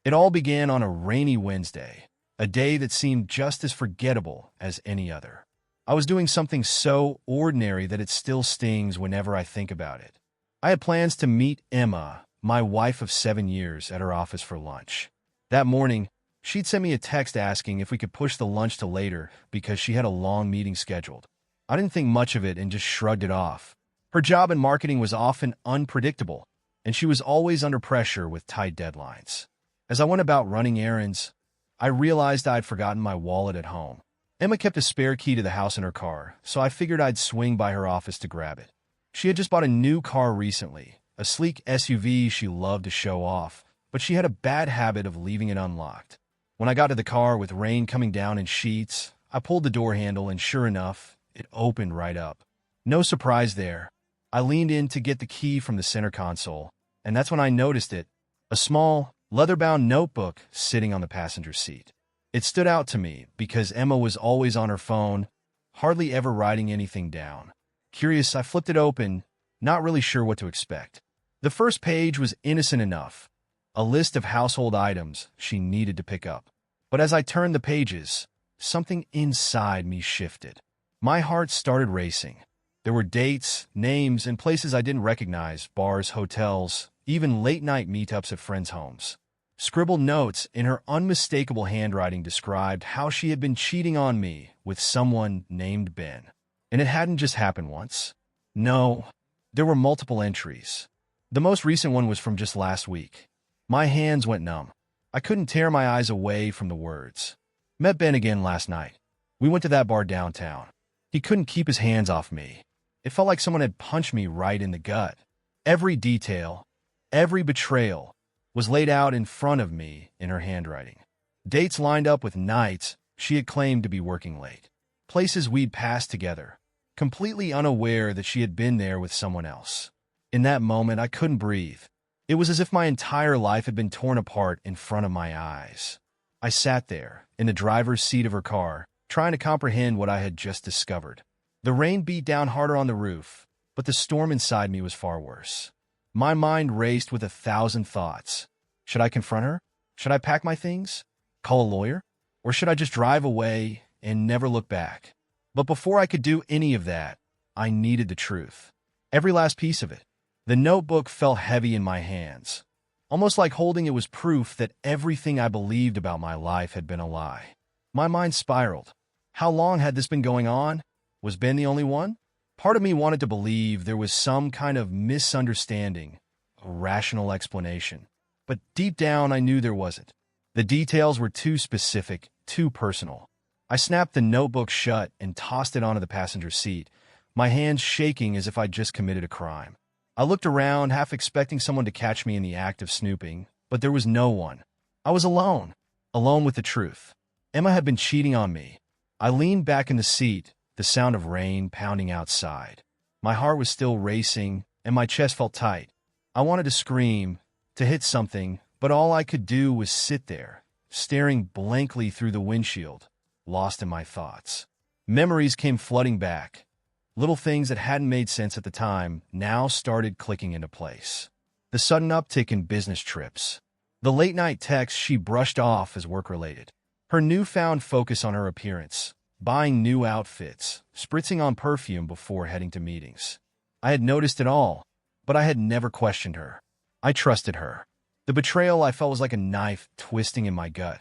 It all began on a rainy Wednesday, a day that seemed just as forgettable as any other. I was doing something so ordinary that it still stings whenever I think about it. I had plans to meet Emma, my wife of 7 years, at her office for lunch. That morning, she'd sent me a text asking if we could push the lunch to later because she had a long meeting scheduled. I didn't think much of it and just shrugged it off. Her job in marketing was often unpredictable, and she was always under pressure with tight deadlines. As I went about running errands, I realized I'd forgotten my wallet at home. Emma kept a spare key to the house in her car, so I figured I'd swing by her office to grab it. She had just bought a new car recently, a sleek SUV she loved to show off, but she had a bad habit of leaving it unlocked. When I got to the car with rain coming down in sheets, I pulled the door handle and sure enough, it opened right up. No surprise there. I leaned in to get the key from the center console, and that's when I noticed it, a small, leather-bound notebook sitting on the passenger seat. It stood out to me because Emma was always on her phone, hardly ever writing anything down. Curious, I flipped it open, not really sure what to expect. The first page was innocent enough, a list of household items she needed to pick up. But as I turned the pages, something inside me shifted. My heart started racing. There were dates, names, and places I didn't recognize, bars, hotels, even late-night meetups at friends' homes. Scribbled notes in her unmistakable handwriting described how she had been cheating on me with someone named Ben. And it hadn't just happened once. No, there were multiple entries. The most recent one was from just last week. My hands went numb. I couldn't tear my eyes away from the words. Met Ben again last night. We went to that bar downtown. He couldn't keep his hands off me. It felt like someone had punched me right in the gut. Every detail, every betrayal, was laid out in front of me in her handwriting. Dates lined up with nights she had claimed to be working late. Places we'd passed together, completely unaware that she had been there with someone else. In that moment, I couldn't breathe. It was as if my entire life had been torn apart in front of my eyes. I sat there, in the driver's seat of her car, trying to comprehend what I had just discovered. The rain beat down harder on the roof, but the storm inside me was far worse. My mind raced with 1,000 thoughts. Should I confront her? Should I pack my things? Call a lawyer? Or should I just drive away and never look back? But before I could do any of that, I needed the truth. Every last piece of it. The notebook felt heavy in my hands, almost like holding it was proof that everything I believed about my life had been a lie. My mind spiraled. How long had this been going on? Was Ben the only one? Part of me wanted to believe there was some kind of misunderstanding, a rational explanation. But deep down, I knew there wasn't. The details were too specific, too personal. I snapped the notebook shut and tossed it onto the passenger seat, my hands shaking as if I'd just committed a crime. I looked around, half expecting someone to catch me in the act of snooping, but there was no one. I was alone with the truth. Emma had been cheating on me. I leaned back in the seat, the sound of rain pounding outside. My heart was still racing, and my chest felt tight. I wanted to scream, to hit something, but all I could do was sit there, staring blankly through the windshield, lost in my thoughts. Memories came flooding back. Little things that hadn't made sense at the time now started clicking into place. The sudden uptick in business trips. The late-night texts she brushed off as work-related. Her newfound focus on her appearance. Buying new outfits, spritzing on perfume before heading to meetings. I had noticed it all, but I had never questioned her. I trusted her. The betrayal I felt was like a knife twisting in my gut.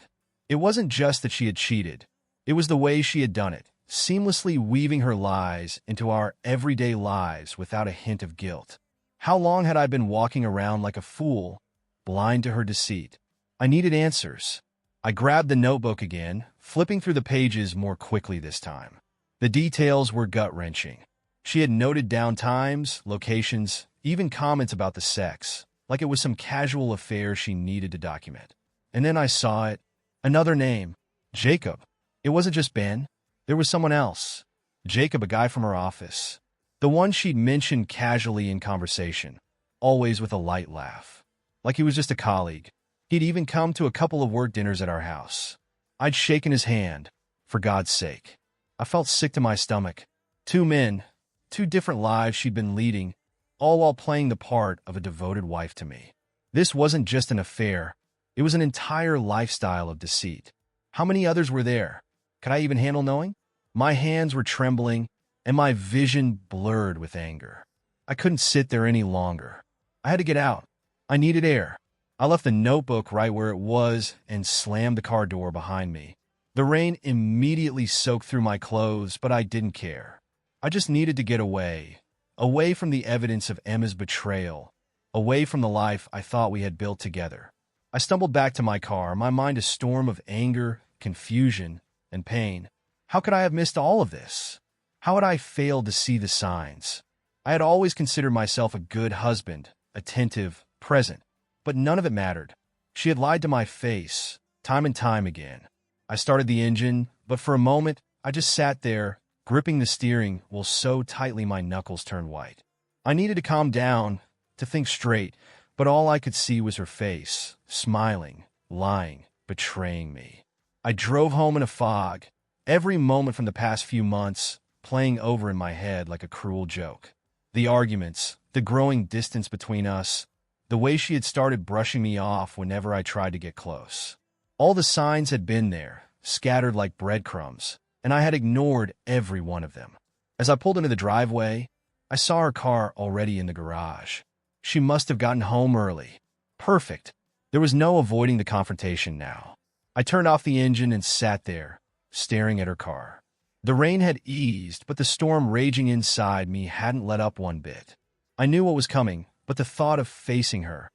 It wasn't just that she had cheated. It was the way she had done it, seamlessly weaving her lies into our everyday lives without a hint of guilt. How long had I been walking around like a fool, blind to her deceit? I needed answers. I grabbed the notebook again, flipping through the pages more quickly this time. The details were gut-wrenching. She had noted down times, locations, even comments about the sex, like it was some casual affair she needed to document. And then I saw it. Another name. Jacob. It wasn't just Ben. There was someone else. Jacob, a guy from her office. The one she'd mentioned casually in conversation, always with a light laugh. Like he was just a colleague. He'd even come to a couple of work dinners at our house. I'd shaken his hand, for God's sake. I felt sick to my stomach. Two men, two different lives she'd been leading, all while playing the part of a devoted wife to me. This wasn't just an affair. It was an entire lifestyle of deceit. How many others were there? Could I even handle knowing? My hands were trembling, and my vision blurred with anger. I couldn't sit there any longer. I had to get out. I needed air. I left the notebook right where it was and slammed the car door behind me. The rain immediately soaked through my clothes, but I didn't care. I just needed to get away. Away from the evidence of Emma's betrayal. Away from the life I thought we had built together. I stumbled back to my car, my mind a storm of anger, confusion, and pain. How could I have missed all of this? How had I failed to see the signs? I had always considered myself a good husband, attentive, present, but none of it mattered. She had lied to my face, time and time again. I started the engine, but for a moment, I just sat there, gripping the steering wheel so tightly my knuckles turned white. I needed to calm down, to think straight, but all I could see was her face, smiling, lying, betraying me. I drove home in a fog, every moment from the past few months playing over in my head like a cruel joke. The arguments, the growing distance between us, the way she had started brushing me off whenever I tried to get close. All the signs had been there, scattered like breadcrumbs, and I had ignored every one of them. As I pulled into the driveway, I saw her car already in the garage. She must have gotten home early. Perfect. There was no avoiding the confrontation now. I turned off the engine and sat there, staring at her car. The rain had eased, but the storm raging inside me hadn't let up one bit. I knew what was coming, but the thought of facing her,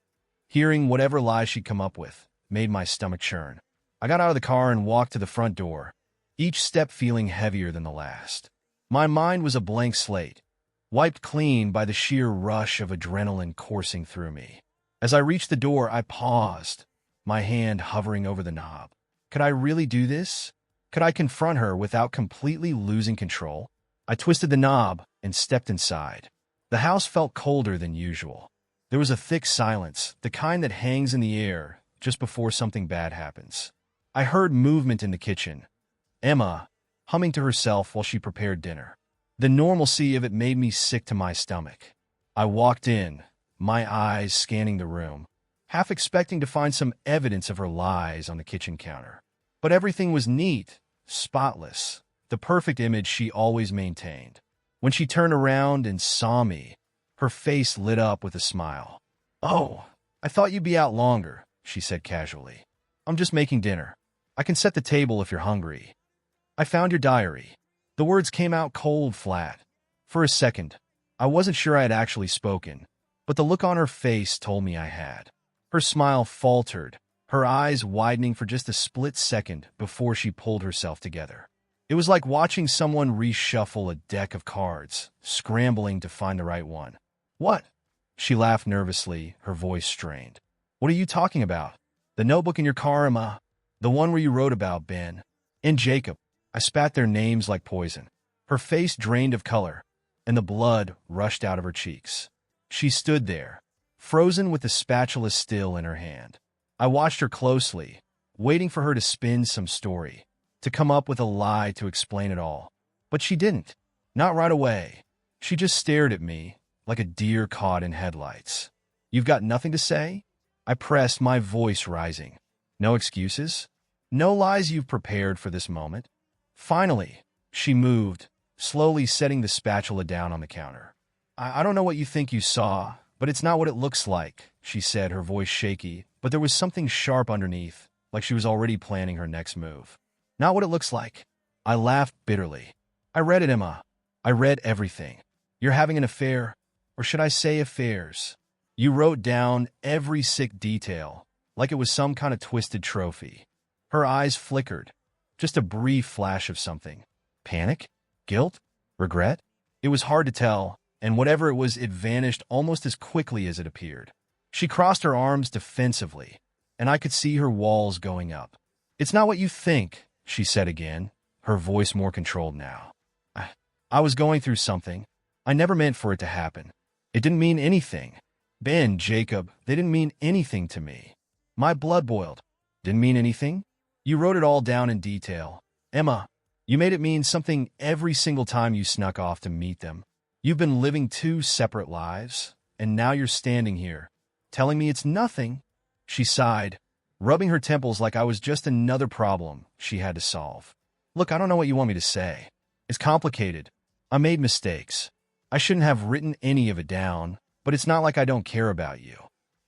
hearing whatever lies she'd come up with, made my stomach churn. I got out of the car and walked to the front door, each step feeling heavier than the last. My mind was a blank slate, wiped clean by the sheer rush of adrenaline coursing through me. As I reached the door, I paused, my hand hovering over the knob. Could I really do this? Could I confront her without completely losing control? I twisted the knob and stepped inside. The house felt colder than usual. There was a thick silence, the kind that hangs in the air just before something bad happens. I heard movement in the kitchen. Emma, humming to herself while she prepared dinner. The normalcy of it made me sick to my stomach. I walked in, my eyes scanning the room, half expecting to find some evidence of her lies on the kitchen counter. But everything was neat, spotless, the perfect image she always maintained. When she turned around and saw me, her face lit up with a smile. "Oh, I thought you'd be out longer," she said casually. "I'm just making dinner. I can set the table if you're hungry. I found your diary." The words came out cold flat. For a second, I wasn't sure I had actually spoken, but the look on her face told me I had. Her smile faltered, her eyes widening for just a split second before she pulled herself together. It was like watching someone reshuffle a deck of cards, scrambling to find the right one. "What?" She laughed nervously, her voice strained. "What are you talking about? The notebook in your car, Emma? The one where you wrote about Ben and Jacob?" I spat their names like poison. Her face drained of color, and the blood rushed out of her cheeks. She stood there, frozen with the spatula still in her hand. I watched her closely, waiting for her to spin some story, to come up with a lie to explain it all. But she didn't. Not right away. She just stared at me, like a deer caught in headlights. "You've got nothing to say?" I pressed, my voice rising. "No excuses? No lies you've prepared for this moment?" Finally, she moved, slowly setting the spatula down on the counter. I don't know what you think you saw, but it's not what it looks like," she said, her voice shaky, but there was something sharp underneath, like she was already planning her next move. "Not what it looks like." I laughed bitterly. "I read it, Emma. I read everything. You're having an affair, or should I say affairs. You wrote down every sick detail, like it was some kind of twisted trophy." Her eyes flickered. Just a brief flash of something. Panic? Guilt? Regret? It was hard to tell, and whatever it was, it vanished almost as quickly as it appeared. She crossed her arms defensively, and I could see her walls going up. "It's not what you think," she said again, her voice more controlled now. I was going through something. I never meant for it to happen. It didn't mean anything. Ben, Jacob, they didn't mean anything to me. My blood boiled. Didn't mean anything? You wrote it all down in detail. Emma, you made it mean something every single time you snuck off to meet them. You've been living two separate lives, and now you're standing here, telling me it's nothing. She sighed, rubbing her temples like I was just another problem she had to solve. Look, I don't know what you want me to say. It's complicated. I made mistakes. I shouldn't have written any of it down, but it's not like I don't care about you.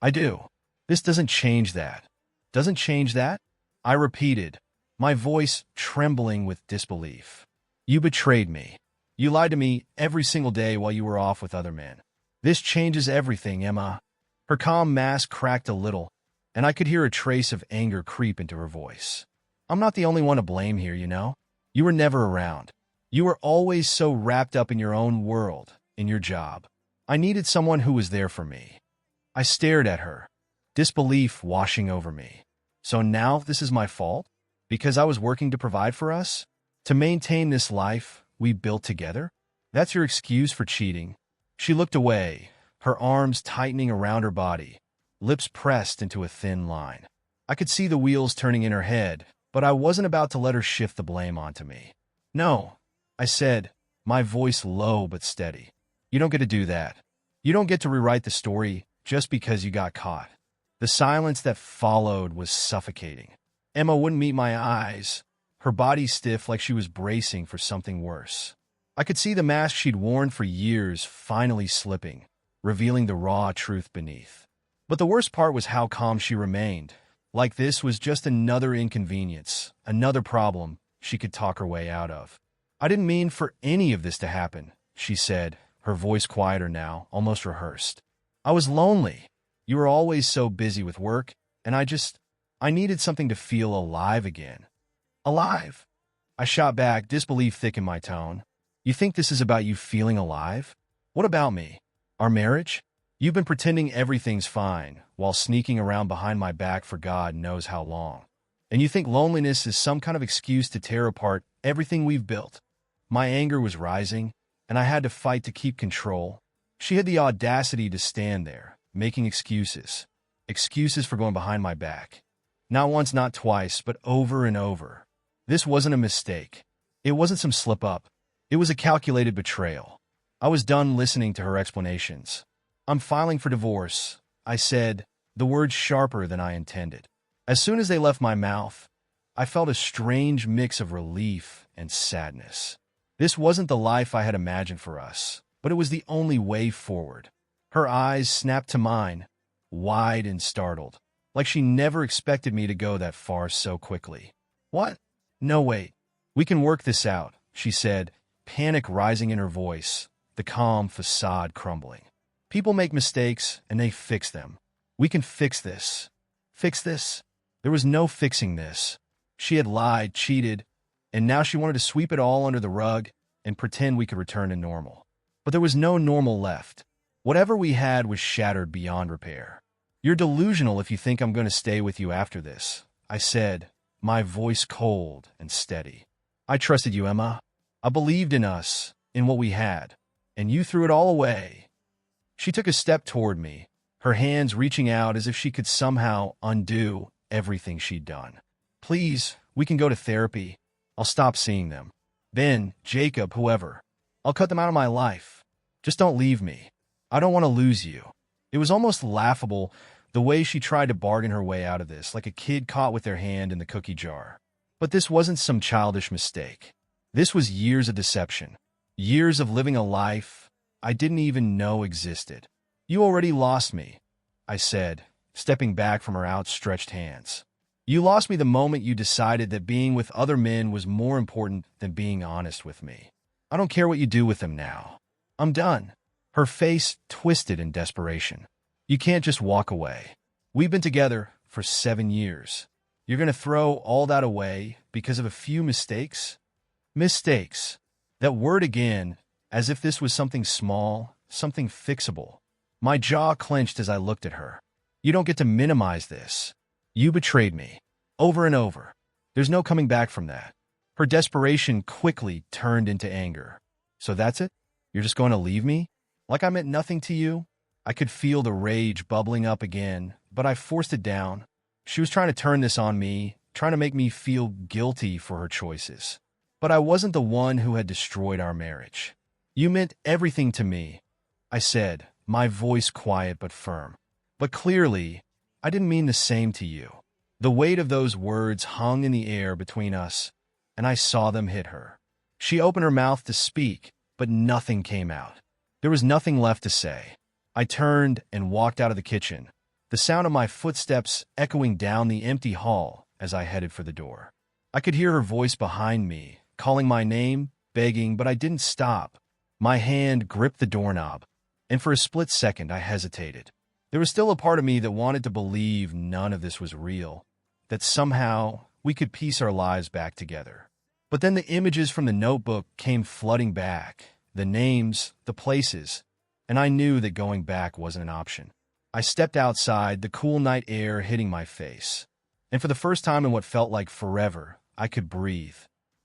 I do. This doesn't change that. Doesn't change that? I repeated, my voice trembling with disbelief. You betrayed me. You lied to me every single day while you were off with other men. This changes everything, Emma. Her calm mask cracked a little, and I could hear a trace of anger creep into her voice. I'm not the only one to blame here, you know? You were never around. You were always so wrapped up in your own world, in your job. I needed someone who was there for me. I stared at her, disbelief washing over me. So now this is my fault? Because I was working to provide for us? To maintain this life we built together? That's your excuse for cheating? She looked away, her arms tightening around her body, lips pressed into a thin line. I could see the wheels turning in her head, but I wasn't about to let her shift the blame onto me. No, I said, my voice low but steady. You don't get to do that. You don't get to rewrite the story just because you got caught. The silence that followed was suffocating. Emma wouldn't meet my eyes, her body stiff like she was bracing for something worse. I could see the mask she'd worn for years finally slipping, revealing the raw truth beneath. But the worst part was how calm she remained, like this was just another inconvenience, another problem she could talk her way out of. I didn't mean for any of this to happen, she said, her voice quieter now, almost rehearsed. I was lonely. You were always so busy with work, and I needed something to feel alive again. Alive? I shot back, disbelief thick in my tone. You think this is about you feeling alive? What about me? Our marriage? You've been pretending everything's fine, while sneaking around behind my back for God knows how long. And you think loneliness is some kind of excuse to tear apart everything we've built. My anger was rising, and I had to fight to keep control. She had the audacity to stand there, making excuses. Excuses for going behind my back. Not once, not twice, but over and over. This wasn't a mistake. It wasn't some slip-up. It was a calculated betrayal. I was done listening to her explanations. I'm filing for divorce, I said, the words sharper than I intended. As soon as they left my mouth, I felt a strange mix of relief and sadness. This wasn't the life I had imagined for us, but it was the only way forward. Her eyes snapped to mine, wide and startled, like she never expected me to go that far so quickly. What? No, wait. We can work this out, she said, panic rising in her voice, the calm facade crumbling. People make mistakes, and they fix them. We can fix this. Fix this? There was no fixing this. She had lied, cheated, and now she wanted to sweep it all under the rug and pretend we could return to normal. But there was no normal left. Whatever we had was shattered beyond repair. You're delusional if you think I'm going to stay with you after this, I said, my voice cold and steady. I trusted you, Emma. I believed in us, in what we had, and you threw it all away. She took a step toward me, her hands reaching out as if she could somehow undo everything she'd done. Please, we can go to therapy. I'll stop seeing them. Ben, Jacob, whoever. I'll cut them out of my life. Just don't leave me. I don't want to lose you. It was almost laughable, the way she tried to bargain her way out of this, like a kid caught with their hand in the cookie jar. But this wasn't some childish mistake. This was years of deception. Years of living a life I didn't even know existed. You already lost me, I said, stepping back from her outstretched hands. You lost me the moment you decided that being with other men was more important than being honest with me. I don't care what you do with them now. I'm done. Her face twisted in desperation. You can't just walk away. We've been together for 7 years. You're going to throw all that away because of a few mistakes? Mistakes. That word again, as if this was something small, something fixable. My jaw clenched as I looked at her. You don't get to minimize this. You betrayed me. Over and over. There's no coming back from that. Her desperation quickly turned into anger. So that's it? You're just going to leave me? Like I meant nothing to you? I could feel the rage bubbling up again, but I forced it down. She was trying to turn this on me, trying to make me feel guilty for her choices. But I wasn't the one who had destroyed our marriage. You meant everything to me, I said, my voice quiet but firm. But clearly, I didn't mean the same to you. The weight of those words hung in the air between us, and I saw them hit her. She opened her mouth to speak, but nothing came out. There was nothing left to say. I turned and walked out of the kitchen, the sound of my footsteps echoing down the empty hall as I headed for the door. I could hear her voice behind me, calling my name, begging, but I didn't stop. My hand gripped the doorknob, and for a split second I hesitated. There was still a part of me that wanted to believe none of this was real, that somehow we could piece our lives back together. But then the images from the notebook came flooding back, the names, the places, and I knew that going back wasn't an option. I stepped outside, the cool night air hitting my face, and for the first time in what felt like forever, I could breathe.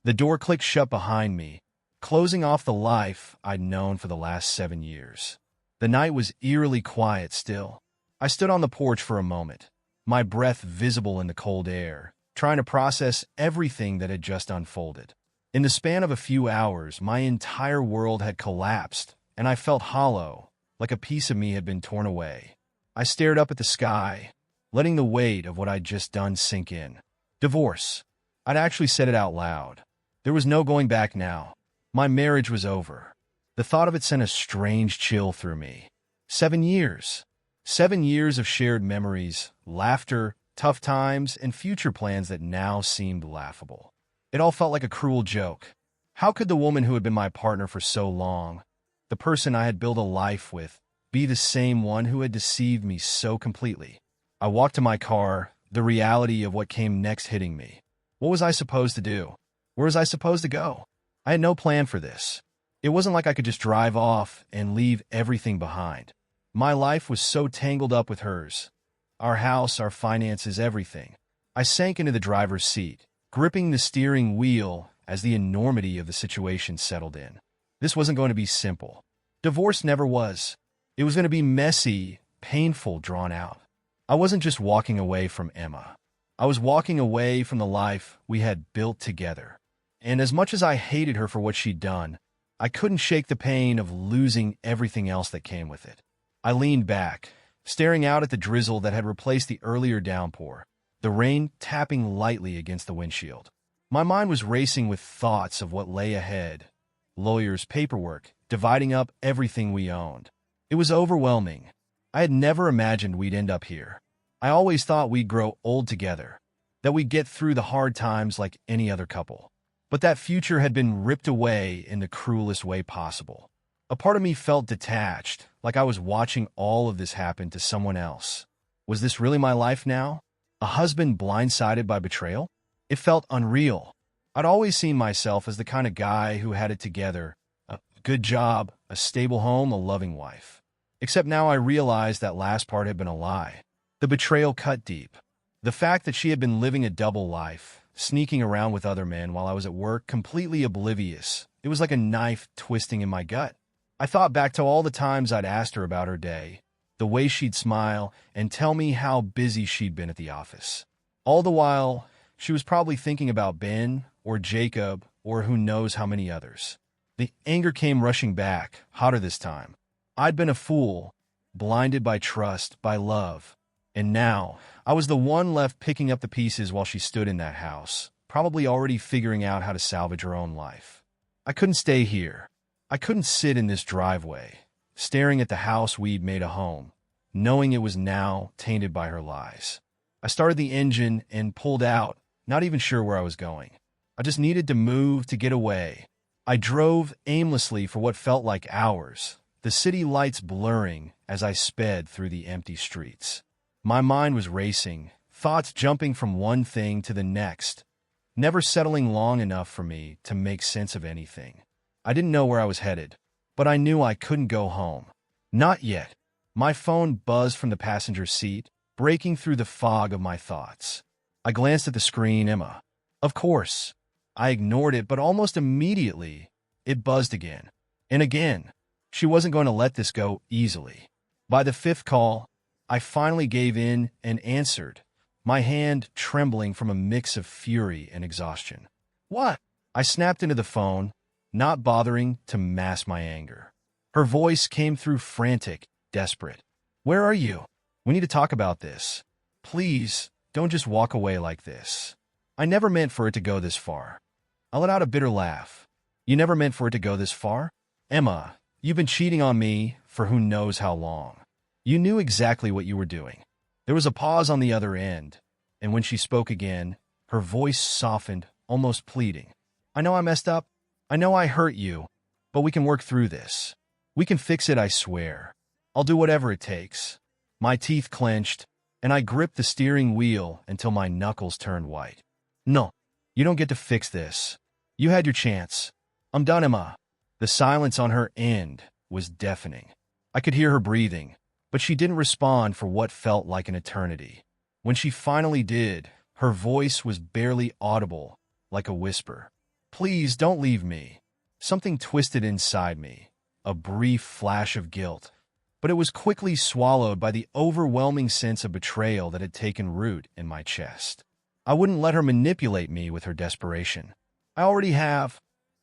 The door clicked shut behind me, closing off the life I'd known for the last 7 years. The night was eerily quiet still. I stood on the porch for a moment, my breath visible in the cold air, trying to process everything that had just unfolded. In the span of a few hours, my entire world had collapsed, and I felt hollow, like a piece of me had been torn away. I stared up at the sky, letting the weight of what I'd just done sink in. Divorce. I'd actually said it out loud. There was no going back now. My marriage was over. The thought of it sent a strange chill through me. 7 years. 7 years of shared memories, laughter, tough times, and future plans that now seemed laughable. It all felt like a cruel joke. How could the woman who had been my partner for so long, the person I had built a life with, be the same one who had deceived me so completely? I walked to my car, the reality of what came next hitting me. What was I supposed to do? Where was I supposed to go? I had no plan for this. It wasn't like I could just drive off and leave everything behind. My life was so tangled up with hers. Our house, our finances, everything. I sank into the driver's seat, gripping the steering wheel as the enormity of the situation settled in. This wasn't going to be simple. Divorce never was. It was going to be messy, painful, drawn out. I wasn't just walking away from Emma. I was walking away from the life we had built together. And as much as I hated her for what she'd done, I couldn't shake the pain of losing everything else that came with it. I leaned back, staring out at the drizzle that had replaced the earlier downpour, the rain tapping lightly against the windshield. My mind was racing with thoughts of what lay ahead. Lawyers, paperwork, dividing up everything we owned. It was overwhelming. I had never imagined we'd end up here. I always thought we'd grow old together, that we'd get through the hard times like any other couple. But that future had been ripped away in the cruelest way possible. A part of me felt detached, like I was watching all of this happen to someone else. Was this really my life now? A husband blindsided by betrayal? It felt unreal. I'd always seen myself as the kind of guy who had it together, a good job, a stable home, a loving wife. Except now I realized that last part had been a lie. The betrayal cut deep. The fact that she had been living a double life, sneaking around with other men while I was at work, completely oblivious. It was like a knife twisting in my gut. I thought back to all the times I'd asked her about her day, the way she'd smile and tell me how busy she'd been at the office. All the while, she was probably thinking about Ben or Jacob or who knows how many others. The anger came rushing back, hotter this time. I'd been a fool, blinded by trust, by love. And now, I was the one left picking up the pieces while she stood in that house, probably already figuring out how to salvage her own life. I couldn't stay here. I couldn't sit in this driveway, staring at the house we'd made a home, knowing it was now tainted by her lies. I started the engine and pulled out, not even sure where I was going. I just needed to move, to get away. I drove aimlessly for what felt like hours, the city lights blurring as I sped through the empty streets. My mind was racing, thoughts jumping from one thing to the next, never settling long enough for me to make sense of anything. I didn't know where I was headed, but I knew I couldn't go home. Not yet. My phone buzzed from the passenger seat, breaking through the fog of my thoughts. I glanced at the screen. Emma. Of course. I ignored it, but almost immediately, it buzzed again. And again. She wasn't going to let this go easily. By the 5th call, I finally gave in and answered, my hand trembling from a mix of fury and exhaustion. What? I snapped into the phone, not bothering to mask my anger. Her voice came through frantic, desperate. Where are you? We need to talk about this. Please, don't just walk away like this. I never meant for it to go this far. I let out a bitter laugh. You never meant for it to go this far? Emma, you've been cheating on me for who knows how long. You knew exactly what you were doing. There was a pause on the other end, and when she spoke again, her voice softened, almost pleading. I know I messed up. I know I hurt you, but we can work through this. We can fix it, I swear. I'll do whatever it takes. My teeth clenched, and I gripped the steering wheel until my knuckles turned white. No, you don't get to fix this. You had your chance. I'm done, Emma. The silence on her end was deafening. I could hear her breathing, but she didn't respond for what felt like an eternity. When she finally did, her voice was barely audible, like a whisper. Please don't leave me. Something twisted inside me, a brief flash of guilt, but it was quickly swallowed by the overwhelming sense of betrayal that had taken root in my chest. I wouldn't let her manipulate me with her desperation. I already have,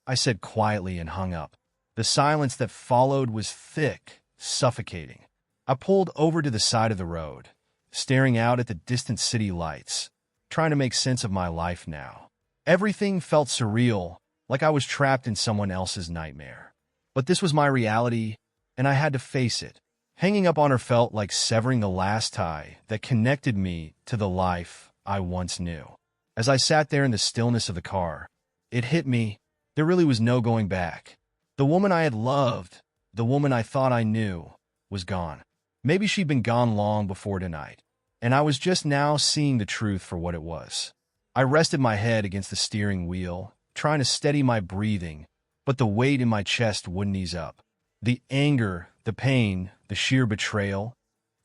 I said quietly and hung up. The silence that followed was thick, suffocating. I pulled over to the side of the road, staring out at the distant city lights, trying to make sense of my life now. Everything felt surreal, like I was trapped in someone else's nightmare. But this was my reality, and I had to face it. Hanging up on her felt like severing the last tie that connected me to the life I once knew. As I sat there in the stillness of the car, it hit me, there really was no going back. The woman I had loved, the woman I thought I knew, was gone. Maybe she'd been gone long before tonight, and I was just now seeing the truth for what it was. I rested my head against the steering wheel, trying to steady my breathing, but the weight in my chest wouldn't ease up. The anger, the pain, the sheer betrayal,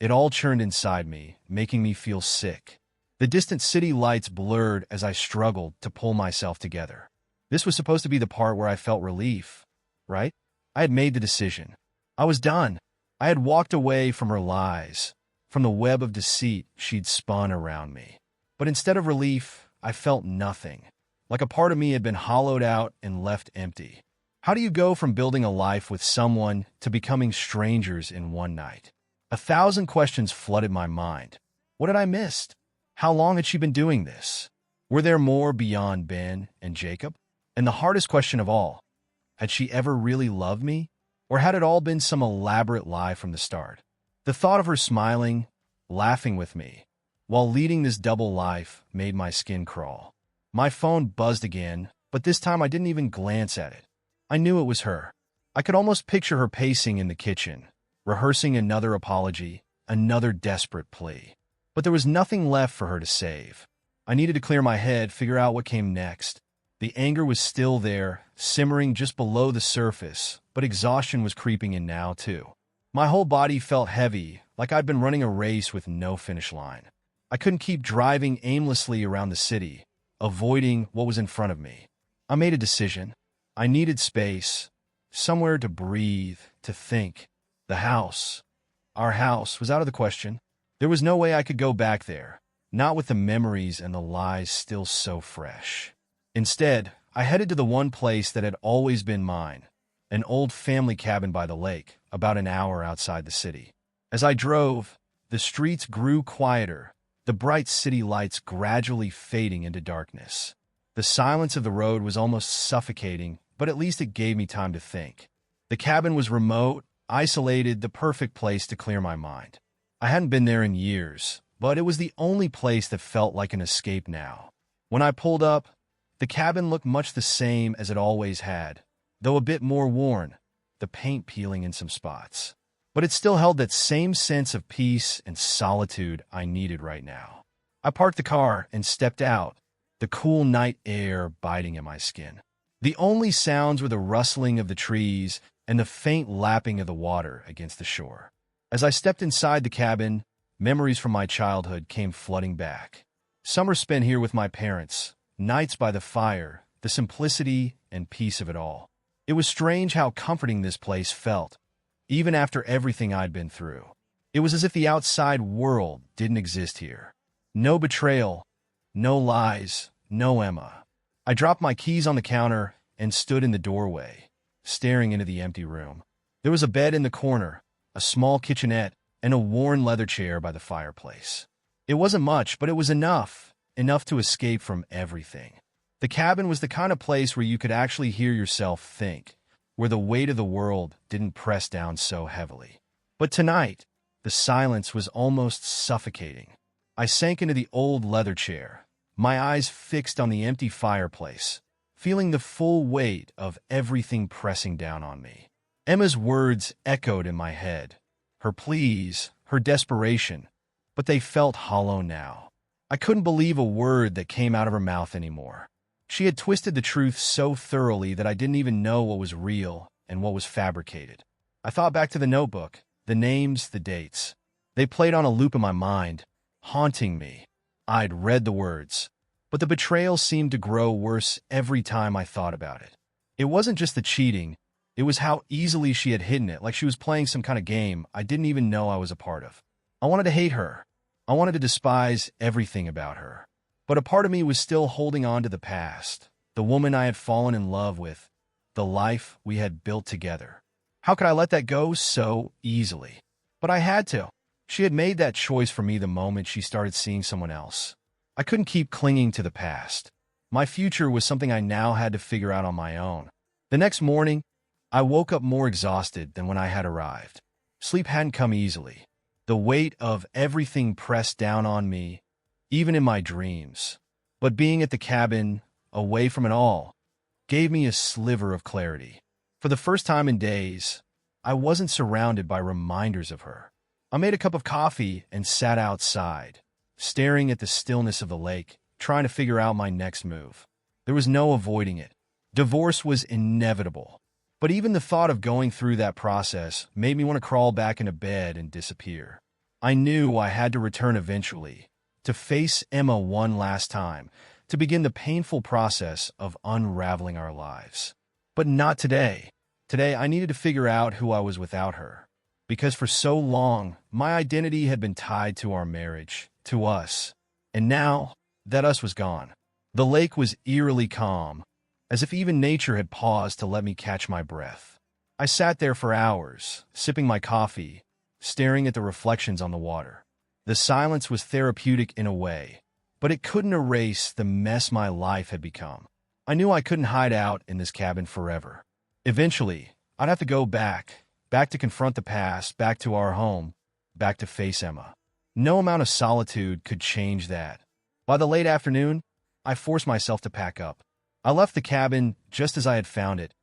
it all churned inside me, making me feel sick. The distant city lights blurred as I struggled to pull myself together. This was supposed to be the part where I felt relief, right? I had made the decision. I was done. I had walked away from her lies, from the web of deceit she'd spun around me. But instead of relief, I felt nothing, like a part of me had been hollowed out and left empty. How do you go from building a life with someone to becoming strangers in one night? 1,000 questions flooded my mind. What had I missed? How long had she been doing this? Were there more beyond Ben and Jacob? And the hardest question of all, had she ever really loved me? Or had it all been some elaborate lie from the start? The thought of her smiling, laughing with me, while leading this double life made my skin crawl. My phone buzzed again, but this time I didn't even glance at it. I knew it was her. I could almost picture her pacing in the kitchen, rehearsing another apology, another desperate plea. But there was nothing left for her to save. I needed to clear my head, figure out what came next. The anger was still there, simmering just below the surface, but exhaustion was creeping in now, too. My whole body felt heavy, like I'd been running a race with no finish line. I couldn't keep driving aimlessly around the city, avoiding what was in front of me. I made a decision. I needed space, somewhere to breathe, to think. The house, our house, was out of the question. There was no way I could go back there, not with the memories and the lies still so fresh. Instead, I headed to the one place that had always been mine, an old family cabin by the lake, about an hour outside the city. As I drove, the streets grew quieter, the bright city lights gradually fading into darkness. The silence of the road was almost suffocating, but at least it gave me time to think. The cabin was remote, isolated, the perfect place to clear my mind. I hadn't been there in years, but it was the only place that felt like an escape now. When I pulled up, the cabin looked much the same as it always had, though a bit more worn, the paint peeling in some spots. But it still held that same sense of peace and solitude I needed right now. I parked the car and stepped out, the cool night air biting at my skin. The only sounds were the rustling of the trees and the faint lapping of the water against the shore. As I stepped inside the cabin, memories from my childhood came flooding back. Summers spent here with my parents, nights by the fire, the simplicity and peace of it all. It was strange how comforting this place felt, even after everything I'd been through. It was as if the outside world didn't exist here. No betrayal, no lies, no Emma. I dropped my keys on the counter and stood in the doorway, staring into the empty room. There was a bed in the corner, a small kitchenette, and a worn leather chair by the fireplace. It wasn't much, but it was enough. Enough to escape from everything. The cabin was the kind of place where you could actually hear yourself think, where the weight of the world didn't press down so heavily. But tonight, the silence was almost suffocating. I sank into the old leather chair, my eyes fixed on the empty fireplace, feeling the full weight of everything pressing down on me. Emma's words echoed in my head, her pleas, her desperation, but they felt hollow now. I couldn't believe a word that came out of her mouth anymore. She had twisted the truth so thoroughly that I didn't even know what was real and what was fabricated. I thought back to the notebook, the names, the dates. They played on a loop in my mind, haunting me. I'd read the words, but the betrayal seemed to grow worse every time I thought about it. It wasn't just the cheating, it was how easily she had hidden it, like she was playing some kind of game I didn't even know I was a part of. I wanted to hate her. I wanted to despise everything about her. But a part of me was still holding on to the past, the woman I had fallen in love with, the life we had built together. How could I let that go so easily? But I had to. She had made that choice for me the moment she started seeing someone else. I couldn't keep clinging to the past. My future was something I now had to figure out on my own. The next morning, I woke up more exhausted than when I had arrived. Sleep hadn't come easily. The weight of everything pressed down on me, even in my dreams. But being at the cabin, away from it all, gave me a sliver of clarity. For the first time in days, I wasn't surrounded by reminders of her. I made a cup of coffee and sat outside, staring at the stillness of the lake, trying to figure out my next move. There was no avoiding it. Divorce was inevitable. But even the thought of going through that process made me want to crawl back into bed and disappear. I knew I had to return eventually, to face Emma one last time, to begin the painful process of unraveling our lives. But not today. Today, I needed to figure out who I was without her. Because for so long, my identity had been tied to our marriage, to us. And now, that us was gone. The lake was eerily calm, as if even nature had paused to let me catch my breath. I sat there for hours, sipping my coffee, staring at the reflections on the water. The silence was therapeutic in a way, but it couldn't erase the mess my life had become. I knew I couldn't hide out in this cabin forever. Eventually, I'd have to go back to confront the past, back to our home, back to face Emma. No amount of solitude could change that. By the late afternoon, I forced myself to pack up. I left the cabin just as I had found it,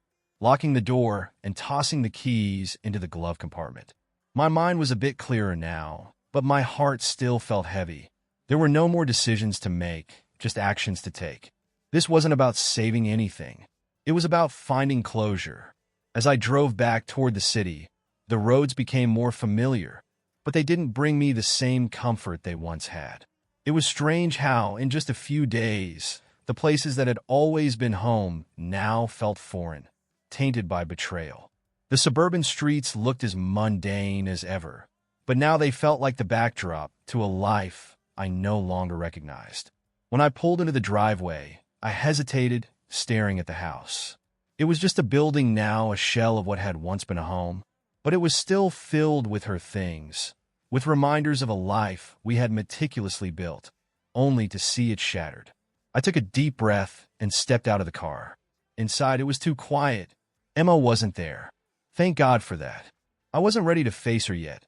locking the door and tossing the keys into the glove compartment. My mind was a bit clearer now, but my heart still felt heavy. There were no more decisions to make, just actions to take. This wasn't about saving anything. It was about finding closure. As I drove back toward the city, the roads became more familiar, but they didn't bring me the same comfort they once had. It was strange how, in just a few days, the places that had always been home now felt foreign, tainted by betrayal. The suburban streets looked as mundane as ever, but now they felt like the backdrop to a life I no longer recognized. When I pulled into the driveway, I hesitated, staring at the house. It was just a building now, a shell of what had once been a home, but it was still filled with her things, with reminders of a life we had meticulously built, only to see it shattered. I took a deep breath and stepped out of the car. Inside, it was too quiet. Emma wasn't there. Thank God for that. I wasn't ready to face her yet.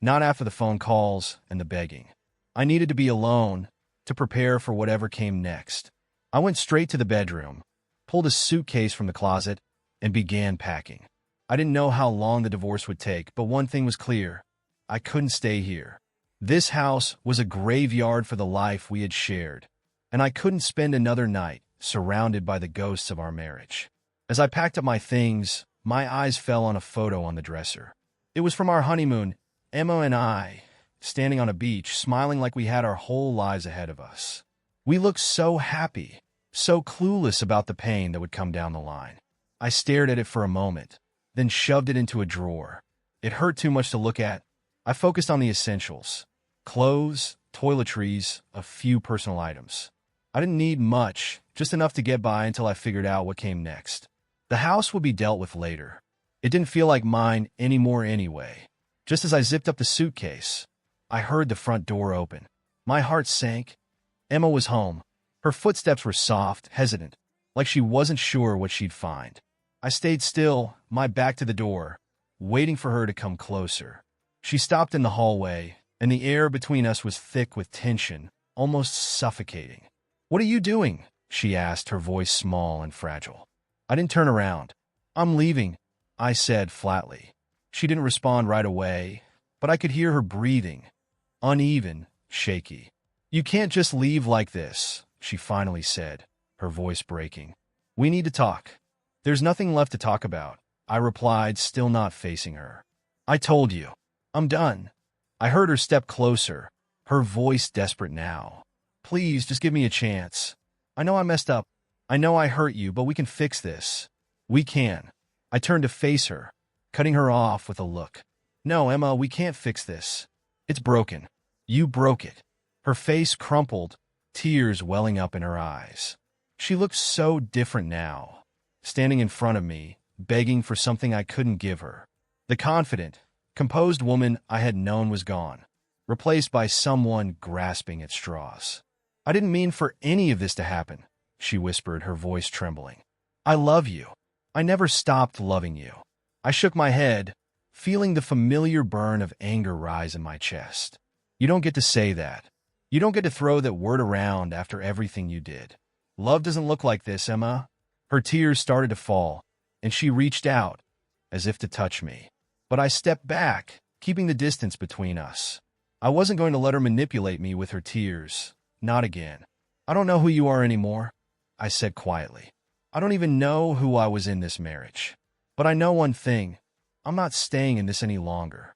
Not after the phone calls and the begging. I needed to be alone to prepare for whatever came next. I went straight to the bedroom, pulled a suitcase from the closet, and began packing. I didn't know how long the divorce would take, but one thing was clear. I couldn't stay here. This house was a graveyard for the life we had shared, and I couldn't spend another night surrounded by the ghosts of our marriage. As I packed up my things, my eyes fell on a photo on the dresser. It was from our honeymoon, Emma and I, standing on a beach, smiling like we had our whole lives ahead of us. We looked so happy, so clueless about the pain that would come down the line. I stared at it for a moment, then shoved it into a drawer. It hurt too much to look at. I focused on the essentials: clothes, toiletries, a few personal items. I didn't need much, just enough to get by until I figured out what came next. The house would be dealt with later. It didn't feel like mine anymore anyway. Just as I zipped up the suitcase, I heard the front door open. My heart sank. Emma was home. Her footsteps were soft, hesitant, like she wasn't sure what she'd find. I stayed still, my back to the door, waiting for her to come closer. She stopped in the hallway, and the air between us was thick with tension, almost suffocating. "What are you doing?" she asked, her voice small and fragile. I didn't turn around. "I'm leaving," I said flatly. She didn't respond right away, but I could hear her breathing, uneven, shaky. "You can't just leave like this," she finally said, her voice breaking. "We need to talk." "There's nothing left to talk about," I replied, still not facing her. "I told you. I'm done." I heard her step closer, her voice desperate now. "Please, just give me a chance. I know I messed up. I know I hurt you, but we can fix this. We can." I turned to face her, cutting her off with a look. "No, Emma, we can't fix this. It's broken. You broke it." Her face crumpled, tears welling up in her eyes. She looked so different now, standing in front of me, begging for something I couldn't give her. The confident, composed woman I had known was gone, replaced by someone grasping at straws. "I didn't mean for any of this to happen," she whispered, her voice trembling. "I love you. I never stopped loving you." I shook my head, feeling the familiar burn of anger rise in my chest. "You don't get to say that. You don't get to throw that word around after everything you did. Love doesn't look like this, Emma." Her tears started to fall, and she reached out, as if to touch me. But I stepped back, keeping the distance between us. I wasn't going to let her manipulate me with her tears. Not again. "I don't know who you are anymore," I said quietly. "I don't even know who I was in this marriage. But I know one thing. I'm not staying in this any longer."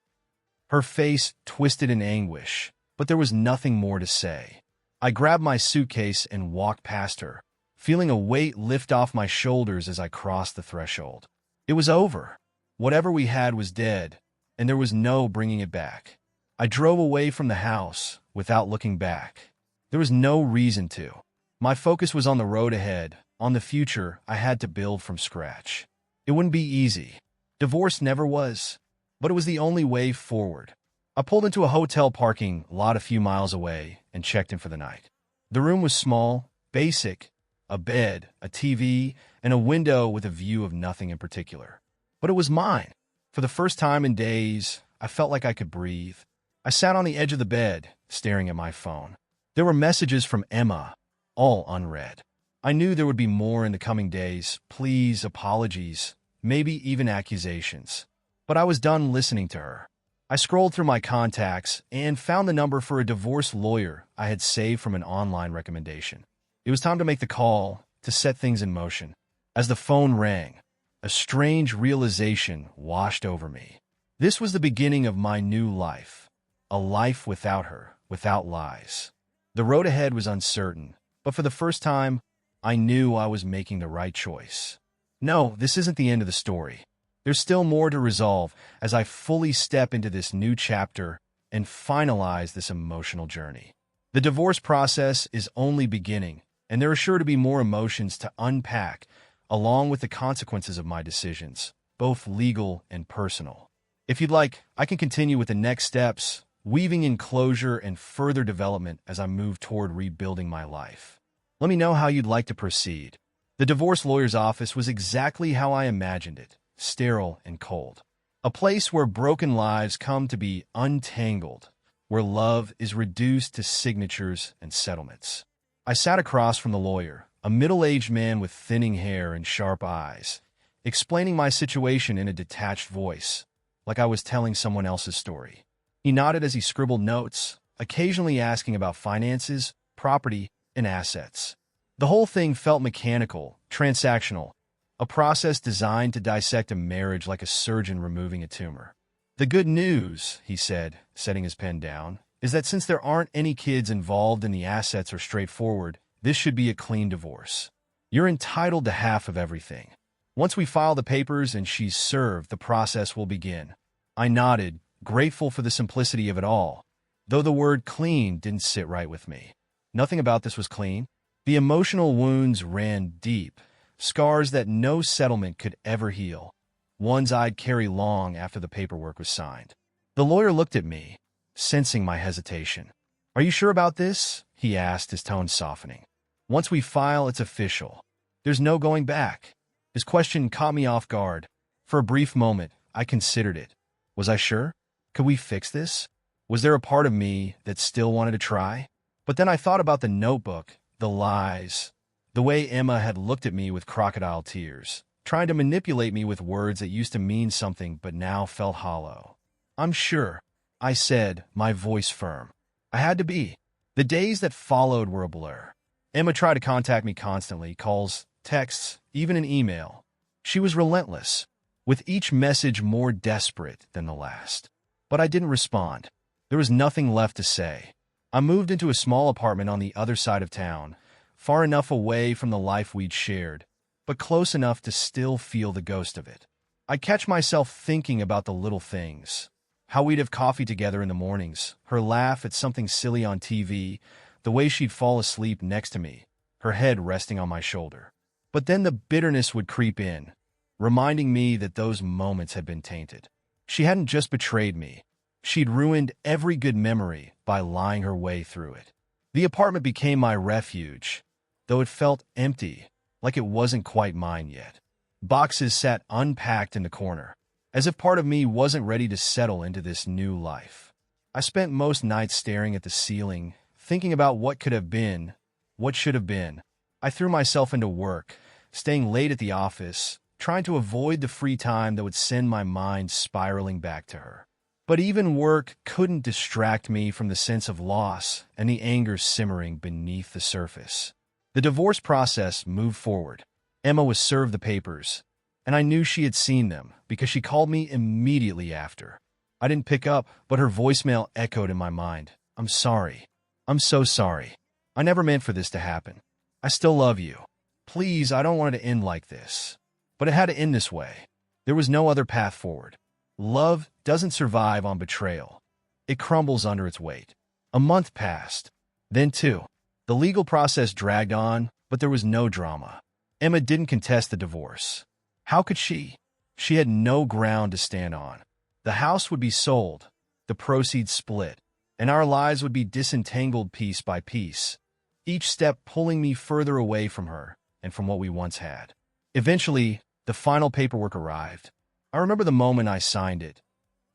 Her face twisted in anguish, but there was nothing more to say. I grabbed my suitcase and walked past her, feeling a weight lift off my shoulders as I crossed the threshold. It was over. Whatever we had was dead, and there was no bringing it back. I drove away from the house without looking back. There was no reason to. My focus was on the road ahead, on the future I had to build from scratch. It wouldn't be easy. Divorce never was. But it was the only way forward. I pulled into a hotel parking lot a few miles away and checked in for the night. The room was small, basic, a bed, a TV, and a window with a view of nothing in particular. But it was mine. For the first time in days, I felt like I could breathe. I sat on the edge of the bed, staring at my phone. There were messages from Emma, all unread. I knew there would be more in the coming days, pleas, apologies, maybe even accusations. But I was done listening to her. I scrolled through my contacts and found the number for a divorce lawyer I had saved from an online recommendation. It was time to make the call, to set things in motion. As the phone rang, a strange realization washed over me. This was the beginning of my new life. A life without her, without lies. The road ahead was uncertain, but for the first time, I knew I was making the right choice. No, this isn't the end of the story. There's still more to resolve as I fully step into this new chapter and finalize this emotional journey. The divorce process is only beginning, and there are sure to be more emotions to unpack, along with the consequences of my decisions, both legal and personal. If you'd like, I can continue with the next steps, weaving in closure and further development as I move toward rebuilding my life. Let me know how you'd like to proceed. The divorce lawyer's office was exactly how I imagined it, sterile and cold. A place where broken lives come to be untangled, where love is reduced to signatures and settlements. I sat across from the lawyer, a middle-aged man with thinning hair and sharp eyes, explaining my situation in a detached voice, like I was telling someone else's story. He nodded as he scribbled notes, occasionally asking about finances, property, and assets. The whole thing felt mechanical, transactional, a process designed to dissect a marriage like a surgeon removing a tumor. "The good news," he said, setting his pen down, "is that since there aren't any kids involved and the assets are straightforward, this should be a clean divorce. You're entitled to half of everything. Once we file the papers and she's served, the process will begin." I nodded, grateful for the simplicity of it all, though the word clean didn't sit right with me. Nothing about this was clean. The emotional wounds ran deep, scars that no settlement could ever heal, ones I'd carry long after the paperwork was signed. The lawyer looked at me, sensing my hesitation. "Are you sure about this?" he asked, his tone softening. "Once we file, it's official. There's no going back." His question caught me off guard. For a brief moment, I considered it. Was I sure? Could we fix this? Was there a part of me that still wanted to try? But then I thought about the notebook, the lies, the way Emma had looked at me with crocodile tears, trying to manipulate me with words that used to mean something but now felt hollow. "I'm sure," I said, my voice firm. I had to be. The days that followed were a blur. Emma tried to contact me constantly, calls, texts, even an email. She was relentless, with each message more desperate than the last. But I didn't respond. There was nothing left to say. I moved into a small apartment on the other side of town, far enough away from the life we'd shared, but close enough to still feel the ghost of it. I catch myself thinking about the little things. How we'd have coffee together in the mornings, her laugh at something silly on TV, the way she'd fall asleep next to me, her head resting on my shoulder. But then the bitterness would creep in, reminding me that those moments had been tainted. She hadn't just betrayed me. She'd ruined every good memory by lying her way through it. The apartment became my refuge, though it felt empty, like it wasn't quite mine yet. Boxes sat unpacked in the corner, as if part of me wasn't ready to settle into this new life. I spent most nights staring at the ceiling, thinking about what could have been, what should have been. I threw myself into work, staying late at the office, trying to avoid the free time that would send my mind spiraling back to her. But even work couldn't distract me from the sense of loss and the anger simmering beneath the surface. The divorce process moved forward. Emma was served the papers, and I knew she had seen them because she called me immediately after. I didn't pick up, but her voicemail echoed in my mind. "I'm sorry. I'm so sorry. I never meant for this to happen. I still love you. Please, I don't want it to end like this." But it had to end this way. There was no other path forward. Love doesn't survive on betrayal. It crumbles under its weight. A month passed. Then two. The legal process dragged on, but there was no drama. Emma didn't contest the divorce. How could she? She had no ground to stand on. The house would be sold, the proceeds split, and our lives would be disentangled piece by piece, each step pulling me further away from her and from what we once had. Eventually, the final paperwork arrived. I remember the moment I signed it,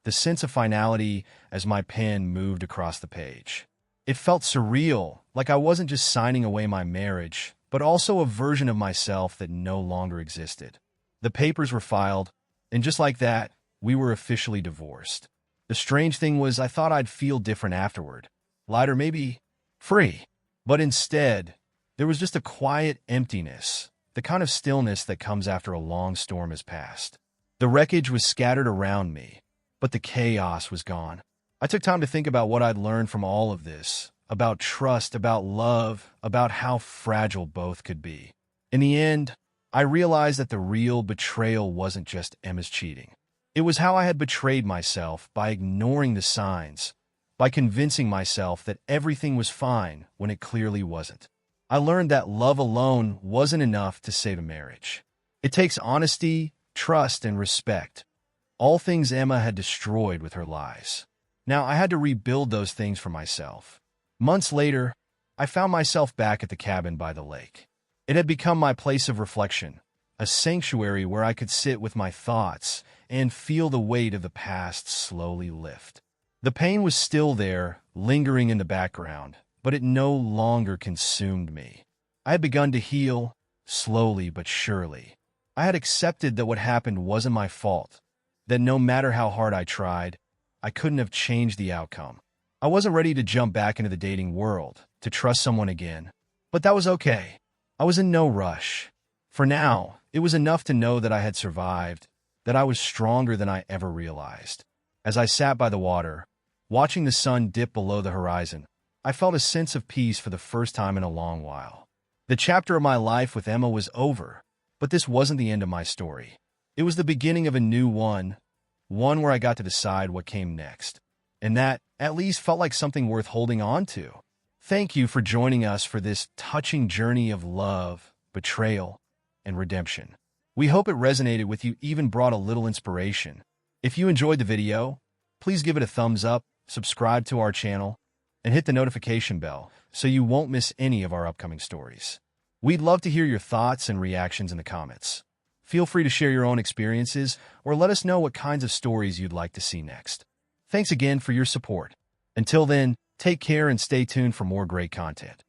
the sense of finality as my pen moved across the page. It felt surreal, like I wasn't just signing away my marriage, but also a version of myself that no longer existed. The papers were filed, and just like that, we were officially divorced. The strange thing was I thought I'd feel different afterward. Lighter, maybe free. But instead, there was just a quiet emptiness, the kind of stillness that comes after a long storm has passed. The wreckage was scattered around me, but the chaos was gone. I took time to think about what I'd learned from all of this, about trust, about love, about how fragile both could be. In the end, I realized that the real betrayal wasn't just Emma's cheating. It was how I had betrayed myself by ignoring the signs, by convincing myself that everything was fine when it clearly wasn't. I learned that love alone wasn't enough to save a marriage. It takes honesty, trust, and respect, all things Emma had destroyed with her lies. Now I had to rebuild those things for myself. Months later, I found myself back at the cabin by the lake. It had become my place of reflection, a sanctuary where I could sit with my thoughts and feel the weight of the past slowly lift. The pain was still there, lingering in the background, but it no longer consumed me. I had begun to heal, slowly but surely. I had accepted that what happened wasn't my fault, that no matter how hard I tried, I couldn't have changed the outcome. I wasn't ready to jump back into the dating world, to trust someone again, but that was okay. I was in no rush. For now, it was enough to know that I had survived, that I was stronger than I ever realized. As I sat by the water, watching the sun dip below the horizon, I felt a sense of peace for the first time in a long while. The chapter of my life with Emma was over, but this wasn't the end of my story. It was the beginning of a new one where I got to decide what came next. And that, at least, felt like something worth holding on to. Thank you for joining us for this touching journey of love, betrayal, and redemption. We hope it resonated with you, even brought a little inspiration. If you enjoyed the video, please give it a thumbs up, subscribe to our channel, and hit the notification bell so you won't miss any of our upcoming stories. We'd love to hear your thoughts and reactions in the comments. Feel free to share your own experiences or let us know what kinds of stories you'd like to see next. Thanks again for your support. Until then, take care and stay tuned for more great content.